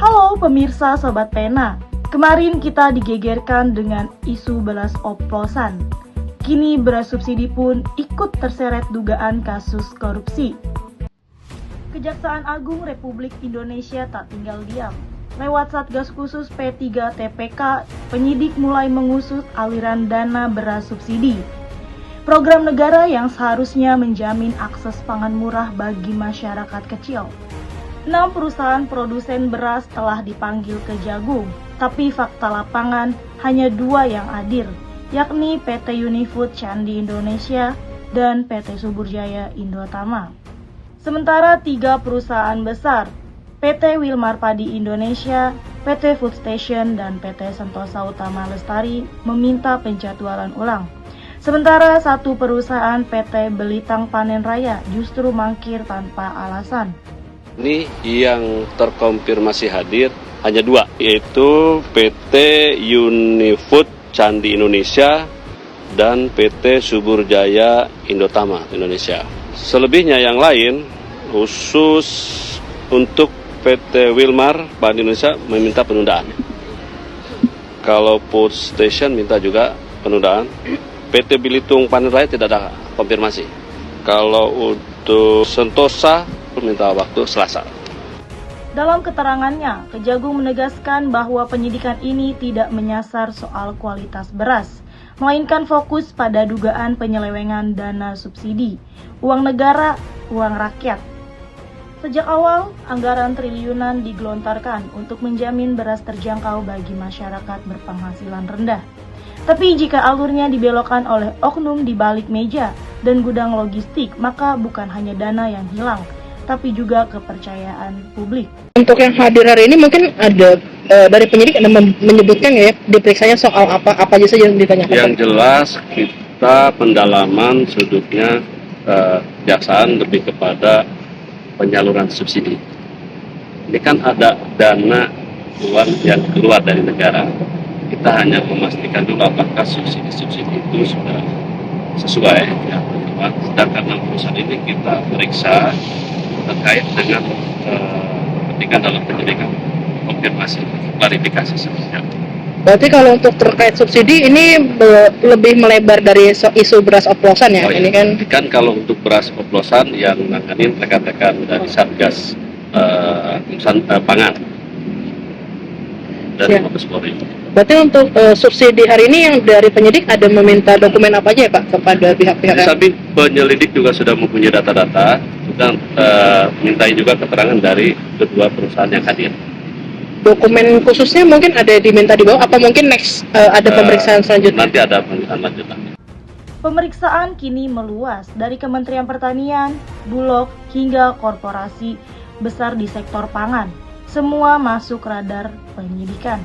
Halo pemirsa Sobat Pena, kemarin kita digegerkan dengan isu beras oplosan. Kini beras subsidi pun ikut terseret dugaan kasus korupsi. Kejaksaan Agung Republik Indonesia tak tinggal diam. Lewat Satgas Khusus P3 TPK, penyidik mulai mengusut aliran dana beras subsidi. Program negara yang seharusnya menjamin akses pangan murah bagi masyarakat kecil. 6 perusahaan produsen beras telah dipanggil ke Jagung, tapi fakta lapangan hanya 2 yang hadir, yakni PT Unifood Candi Indonesia dan PT Subur Jaya Indotama. Sementara 3 perusahaan besar, PT Wilmar Padi Indonesia, PT Food Station, dan PT Sentosa Utama Lestari meminta penjadwalan ulang. Sementara 1 perusahaan PT Belitang Panen Raya justru mangkir tanpa alasan. Ini yang terkonfirmasi hadir hanya 2, yaitu PT Unifood Candi Indonesia dan PT Subur Jaya Indotama Indonesia. Selebihnya yang lain, khusus untuk PT Wilmar Padi Indonesia meminta penundaan. Kalau Food Station minta juga penundaan. PT Belitung Panen Raya tidak ada konfirmasi. Kalau untuk Sentosa minta waktu Selasa. Dalam keterangannya, Kejagung menegaskan bahwa penyidikan ini tidak menyasar soal kualitas beras, melainkan fokus pada dugaan penyelewengan dana subsidi, uang negara, uang rakyat. Sejak awal, anggaran triliunan digelontarkan untuk menjamin beras terjangkau bagi masyarakat berpenghasilan rendah. Tapi jika alurnya dibelokkan oleh oknum di balik meja dan gudang logistik, maka bukan hanya dana yang hilang, tapi juga kepercayaan publik. Untuk yang hadir hari ini mungkin ada dari penyidik ada menyebutkan ya diperiksanya soal apa aja saja yang ditanyakan. Yang jelas kita pendalaman sudutnya kejaksaan lebih kepada penyaluran subsidi. Ini kan ada dana uang yang keluar dari negara. Kita hanya memastikan dulu apakah subsidi itu sudah sesuai ya, sedangkan 6 perusahaan ini kita periksa terkait dengan ketika dalam penyidikan konfirmasi klarifikasi sebenarnya. Berarti kalau untuk terkait subsidi ini lebih melebar dari isu beras oplosan ya? Ini kan kalau untuk beras oplosan yang nanganin rekan-rekan dari Satgas Pangan dari Mabes Polri. Berarti untuk subsidi hari ini yang dari penyidik ada meminta dokumen apa aja ya Pak kepada pihak-pihak? Sabi penyelidik juga sudah mempunyai data-data, sudah mintai juga keterangan dari kedua perusahaan yang hadir. Dokumen khususnya mungkin ada diminta di bawah, atau mungkin next ada pemeriksaan selanjutnya? Nanti ada pemeriksaan lanjutan. Pemeriksaan kini meluas dari Kementerian Pertanian, Bulog, hingga korporasi besar di sektor pangan. Semua masuk radar penyidikan.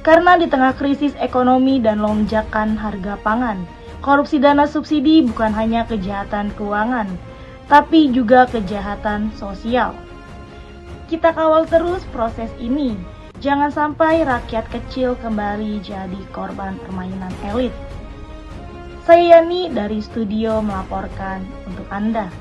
Karena di tengah krisis ekonomi dan lonjakan harga pangan, korupsi dana subsidi bukan hanya kejahatan keuangan, tapi juga kejahatan sosial. Kita kawal terus proses ini, jangan sampai rakyat kecil kembali jadi korban permainan elit. Saya Yani dari studio melaporkan untuk Anda.